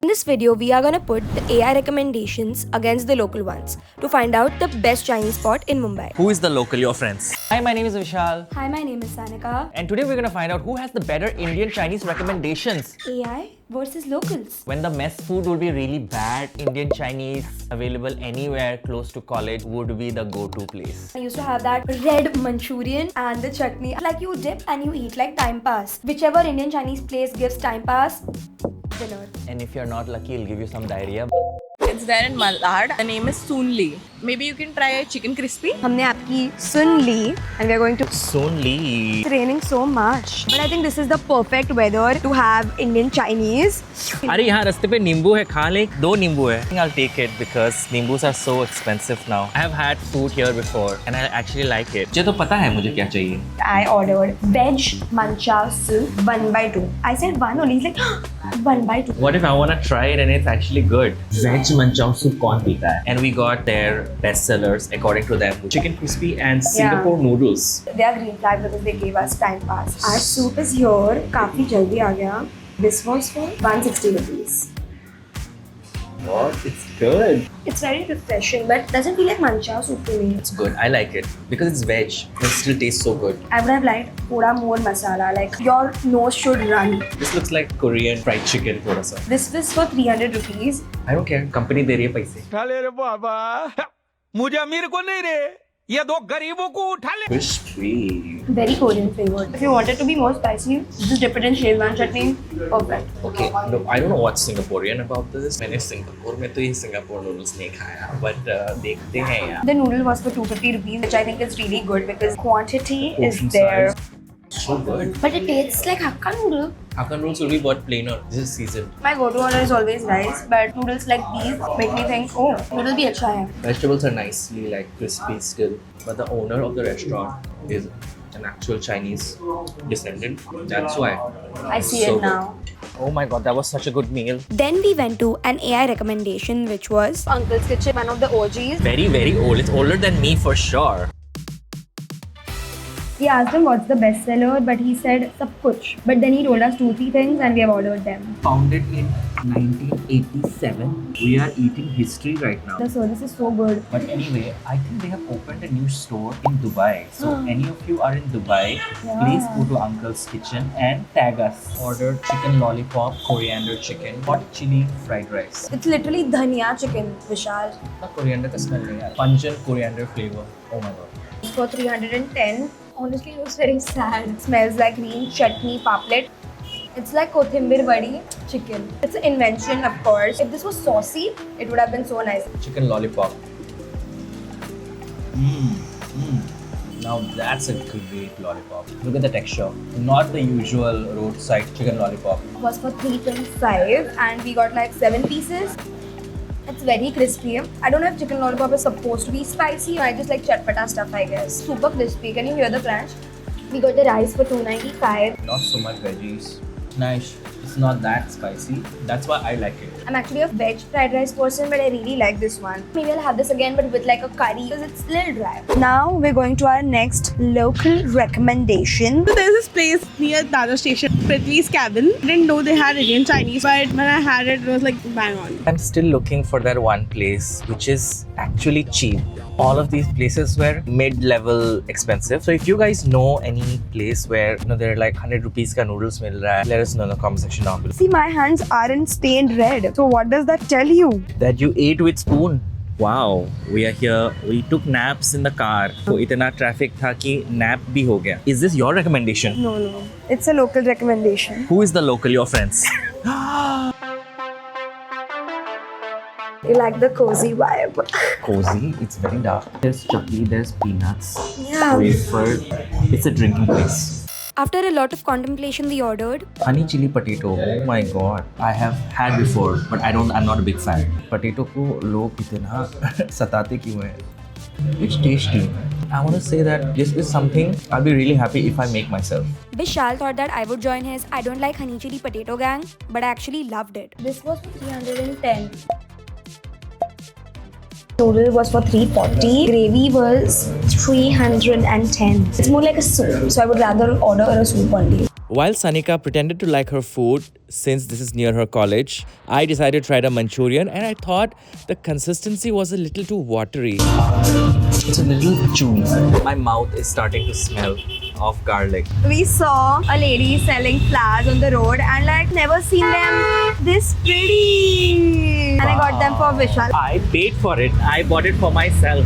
In this video, we are gonna put the AI recommendations against the local ones to find out the best Chinese spot in Mumbai. Who is the local, your friends? Hi, my name is Vishal. Hi, my name is Sanika. And today we're gonna find out who has the better Indian Chinese recommendations. AI versus locals. When the mess food would be really bad, Indian Chinese available anywhere close to college would be the go-to place. I used to have that red Manchurian and the chutney. Like you dip and you eat like time pass. Whichever Indian Chinese place gives time pass, dinner. And if you're not lucky, it'll give you some diarrhea. It's there in Malad. The name is Soonli. Maybe you can try chicken crispy. हमने आपकी सुन ली and we are going to. Sonli. It's raining so much, but I think this is the perfect weather to have Indian Chinese. अरे यहाँ रास्ते पे नींबू है, खा ले. 2 नींबू है. I think I'll take it because nimbus are so expensive now. I have had food here before and I actually like it. मुझे तो पता है मुझे क्या चाहिए. I ordered veg mancha soup 1/2. I said 1 only. He's like 1/2. What if I want to try it and it's actually good? Veg manchao soup कौन पीता है? And we got their best sellers according to them. Chicken crispy and Singapore noodles. They are green flag because they gave us time pass. Our soup is here. काफी जल्दी आ गया. This was for 160 rupees. What? It's good. It's very refreshing, but doesn't feel like mancha soup to me. It's good. I like it because it's veg. It still tastes so good. I would have liked thoda more masala. Like your nose should run. This looks like Korean fried chicken thoda sa. This was for 300 rupees. I don't care. Company दे रही है पैसे. उठा ले रे बाबा मुझे अमीर को नहीं रे ये 2 गरीबों को उठा ले Crispy. Very Korean flavored. If you want it to be more spicy, just dip it in Szechuan chutney. Perfect. Okay, no, I don't know what's Singaporean about this. मैंने सिंगापुर में तो ये सिंगापुर नूडल्स नहीं खाया, but देखते हैं यार. The noodle was for 250 rupees, which I think is really good because quantity is Portion there. size. So good. But it tastes like Hakka noodle. Hakka noodles will be bought plainer. This is seasoned. My go-to order is always rice, but noodles like these make me think, oh, noodle bhi acha hai. Vegetables are nicely like crispy still, but the owner of the restaurant is an actual Chinese descendant. That's why. I see So it now. good. Oh my god, that was such a good meal. Then we went to an AI recommendation, which was Uncle's Kitchen, one of the OGs. Very, very old. It's older than me for sure. We asked him what's the best seller, but he said sab kuch. But then he told us 2-3 things and we have ordered them. Founded in 1987. We are eating history right now. The service is so good. But anyway, I think they have opened a new store in Dubai. So any of you are in Dubai, please go to Uncle's Kitchen and tag us. Order chicken lollipop, coriander chicken, hot chili fried rice. It's literally dhania chicken, Vishal. Not coriander ka smell nahi yaar. Pungent coriander flavor. Oh my god. It's for 310. Honestly, it looks very sad. It smells like green chutney paplet. It's like Kothimbir vadi chicken. It's an invention, of course. If this was saucy, it would have been so nice. Chicken lollipop. Now that's a great lollipop. Look at the texture. Not the usual roadside chicken lollipop. It was for 325 and we got like 7 pieces. It's very crispy. I don't know if chicken lollipop is supposed to be spicy. I just like chatpata stuff, I guess. Super crispy. Can you hear the crunch? We got the rice for 295. Not so much veggies. Nice. It's not that spicy. That's why I like it. I'm actually a veg fried rice person, but I really like this one. Maybe I'll have this again, but with like a curry because it's a little dry. Now we're going to our next local recommendation. So there's this place near Dada Station, Prithvi's Cabin. Didn't know they had Indian Chinese, but when I had it, it was like bang on. I'm still looking for that one place which is actually cheap. All of these places were mid-level expensive. So if you guys know any place where there are like 100 rupees ka noodles mil raha hai, let us know in the comment section down below. See, my hands aren't stained red. So what does that tell you? That you ate with spoon. Wow, we are here. We took naps in the car. So इतना traffic था कि nap भी हो गया. Is this your recommendation? No. It's a local recommendation. Who is the local? Your friends? You like the cozy vibe. Cozy. It's very dark. There's chutney. There's peanuts. Yeah. Wafer. It's a drinking place. After a lot of contemplation, we ordered Honey chili potato. Oh my god. I have had before, but I'm not a big fan. Potato को लोग इतना सताते क्यों हैं? It's tasty. I want to say that this is something I'll be really happy if I make myself. Vishal thought that I would join his I don't like honey chili potato gang, but I actually loved it. This was for 310. Noodle was for 340. Gravy was 310. It's more like a soup, so I would rather order a soup only. While Sanika pretended to like her food, since this is near her college, I decided to try the Manchurian and I thought the consistency was a little too watery. It's a little chewy. My mouth is starting to smell of garlic. We saw a lady selling flowers on the road and like never seen them this pretty. And I got them for Vishal. I paid for it. I bought it for myself.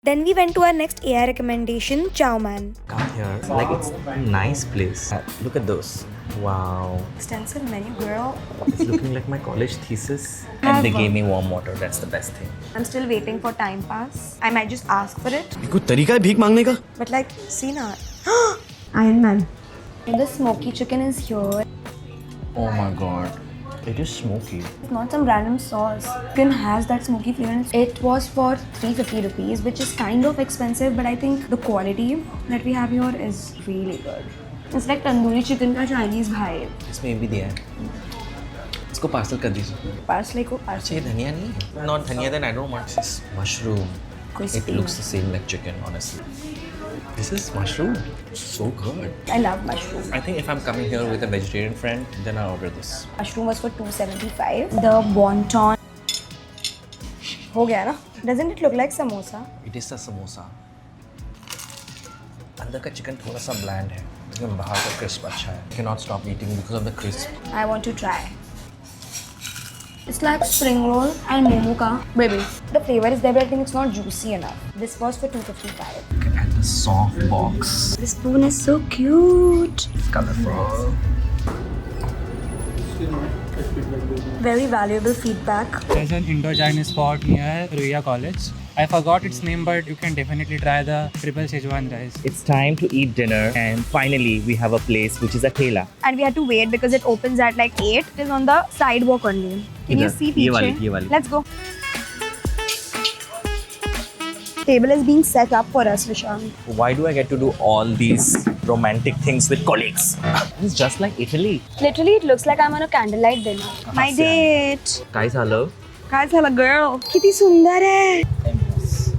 Then we went to our next AI recommendation, Chow Man. Come here. Like it's a nice place. Look at those. Wow. Extensive menu, girl. It's looking like my college thesis. And they gave me warm water. That's the best thing. I'm still waiting for Time Pass. I might just ask for it. कोई तरीका है भीख मांगने का? But like, see now. Iron Man. And the smoky chicken is here. Oh my god. It is smoky. It's not some random sauce. Chicken has that smoky flavor. It was for 350 rupees, which is kind of expensive, but I think the quality that we have here is really good. It's like tandoori chicken का Chinese vibe. इसमें भी दिया है. इसको parcel कर दीजिए. Parsley को parsley. ये धनिया नहीं है? Not धनिया, then I don't want this. Mushroom. Crispy. It looks the same like chicken, honestly. This is mushroom. So good. I love mushroom. I think if I'm coming here with a vegetarian friend, then I'll order this. Mushroom was for 275. The wonton. हो गया ना? Doesn't it look like samosa? It is a samosa. अंदर का chicken थोड़ा सा bland है, लेकिन बाहर का क्रिस्प अच्छा है. I cannot stop eating because of the crisp. I want to try. It's like spring roll and momo ka baby. The flavor is there, but I think it's not juicy enough. This was for 255. Look at the soft box. This spoon is so cute. Colorful. Very valuable feedback. There's an Indo-Chinese spot near Ruia College. I forgot its name, but you can definitely try the triple Szechuan rice. It's time to eat dinner, and finally we have a place which is a thela. And we had to wait because it opens at like 8. It is on the sidewalk only. Can you Idhar. see Ye wali, piche? ye wali. Let's go. Table is being set up for us, Vishal. Why do I get to do all these romantic things with colleagues? It's just like Italy. Literally, it looks like I'm on a candlelight dinner. My date. Guys, hello. Guys, hello, girl. कितनी सुंदर है.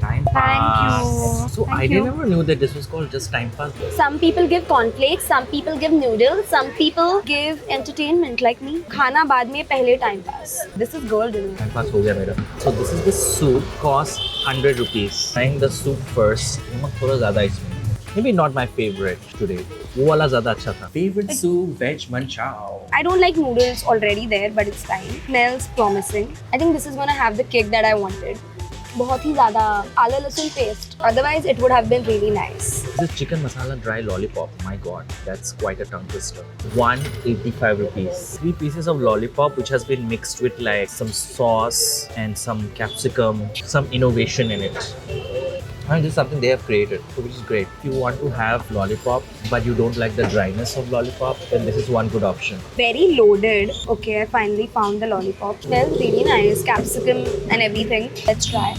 Time Thank pass. you. So Thank I you. never knew that this was called just time pass. Some people give cornflakes, some people give noodles, some people give entertainment like me. खाना बाद में पहले time pass. This is girl dinner. Time pass हो गया मेरा. So this is the soup. Cost 100 rupees. Trying the soup first. नमक थोड़ा ज़्यादा है इसमें. Maybe not my favorite today. वो वाला ज़्यादा अच्छा था. Favorite soup, veg manchao. I don't like noodles already there, but it's fine. Smells promising. I think this is gonna have the kick that I wanted. बहुत ही ज़्यादा आला लहसुन paste. Otherwise, it would have been really nice. This chicken masala dry lollipop. My god, that's quite a tongue twister. 185 rupees. 3 pieces of lollipop which has been mixed with like some sauce and some capsicum, some innovation in it. And this is something they have created, which is great. If you want to have lollipop but you don't like the dryness of lollipop, then this is one good option. Very loaded. Okay, I finally found the lollipop. Smells really nice. Capsicum and everything. Let's try.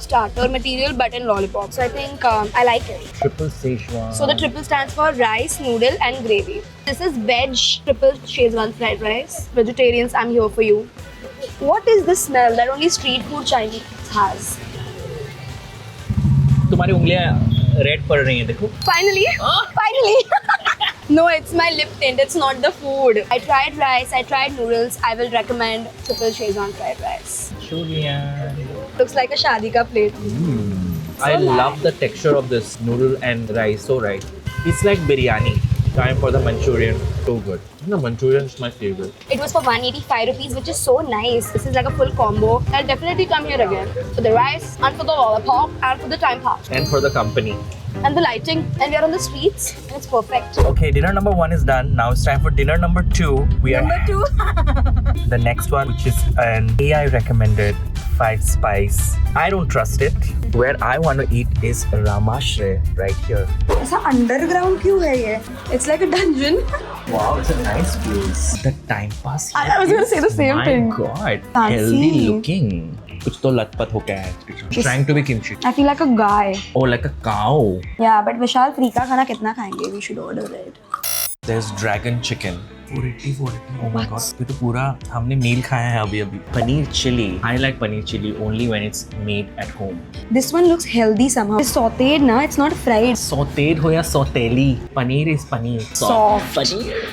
Starter material but in lollipop. So I think I like it. Triple Szechuan. So the triple stands for rice, noodle and gravy. This is veg triple Szechuan fried rice. Vegetarians, I'm here for you. What is this smell that only street food Chinese has? तुम्हारी उंगलियां red पड़ रही हैं देखो. Finally! Finally! No, it's my lip tint. It's not the food. I tried rice. I tried noodles. I will recommend triple Szechuan fried rice. Julian. Looks like a shadi ka plate. I love the texture of this noodle and rice. So right. It's like biryani. Time for the Manchurian. So good. The Manchurian is my favorite. It was for 185 rupees, which is so nice. This is like a full combo. I'll definitely come here again. For the rice, and for the lollipop, and for the time pass. And for the company. And the lighting. And we are on the streets. And it's perfect. Okay, dinner number 1 is done. Now it's time for dinner number 2. Number 2. The next one, which is an AI recommended 5 spice. I don't trust it. Where I want to eat is Ramashre right here. ऐसा underground क्यों है ये? It's like a dungeon. Wow, it's a nice place. The time pass here. I was gonna say the same thing. My God, Fancy. healthy looking. कुछ तो लतपत हो गया है. Trying to be kimchi. I feel like a guy. Oh, like a cow. Yeah, but Vishal, free का खाना कितना खाएंगे? We should order it. There's dragon chicken. 480. Oh my god. ये तो पूरा हमने मील खाया है अभी. Paneer chili. I like paneer chili only when it's made at home. This one looks healthy somehow. It's sauteed, na? It's not fried. Sauteed ho ya sauteli. Paneer is paneer. Soft. Paneer.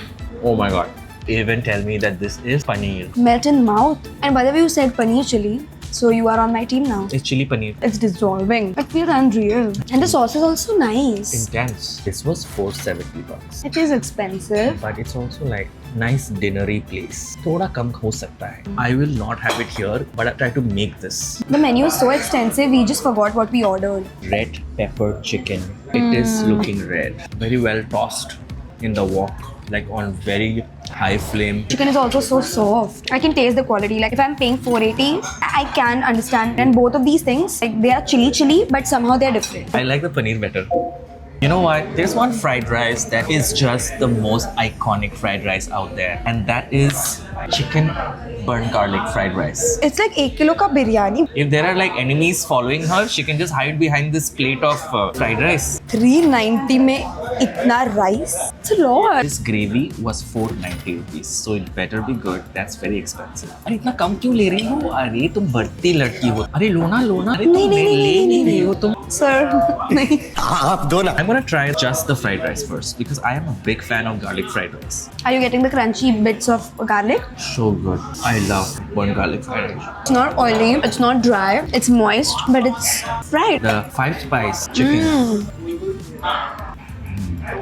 Oh my god. Even tell me that this is paneer. Melt in mouth. And by the way, you said paneer chili. So you are on my team now. It's chili paneer. It's dissolving. It feels unreal. And the sauce is also nice. Intense. This was $470. It is expensive. But it's also like nice dinnery place. थोड़ा कम हो सकता है. I will not have it here, but I try to make this. The menu is so extensive, we just forgot what we ordered. Red pepper chicken. It is looking red. Very well tossed in the wok, like on very high flame. Chicken is also so soft. I can taste the quality. Like if I'm paying $480, I can understand. And both of these things, like they are chili, but somehow they're different. I like the paneer better. You know what? There's one fried rice that is just the most iconic fried rice out there, and that is chicken burnt garlic fried rice. It's like 1 kilo ka biryani. If there are like enemies following her, she can just hide behind this plate of fried rice. 390 mein itna rice. It's a lot. This gravy was 490 rupees, so it better be good. That's very expensive. अरे इतना कम क्यों ले रही हो? अरे तुम बढ़ती लड़की हो. अरे लोना. अरे तुम ले नहीं रही हो तुम. Sir, nahi. I'm gonna try just the fried rice first because I am a big fan of garlic fried rice. Are you getting the crunchy bits of garlic? So good. I love burnt garlic fried rice. It's not oily, it's not dry, it's moist, but it's fried. The 5-spice chicken.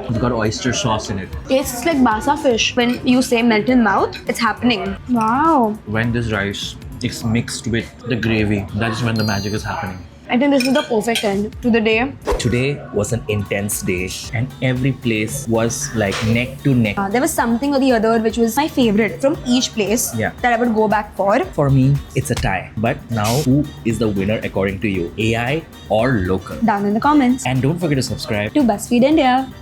It's got oyster sauce in it. Tastes like basa fish. When you say melt in mouth, it's happening. Wow. When this rice is mixed with the gravy, that's when the magic is happening. I think this is the perfect end to the day. Today was an intense day and every place was like neck to neck. There was something or the other which was my favorite from each place Yeah. that I would go back for. For me, it's a tie. But now, who is the winner according to you? AI or local? Down in the comments. And don't forget to subscribe. To BuzzFeed India.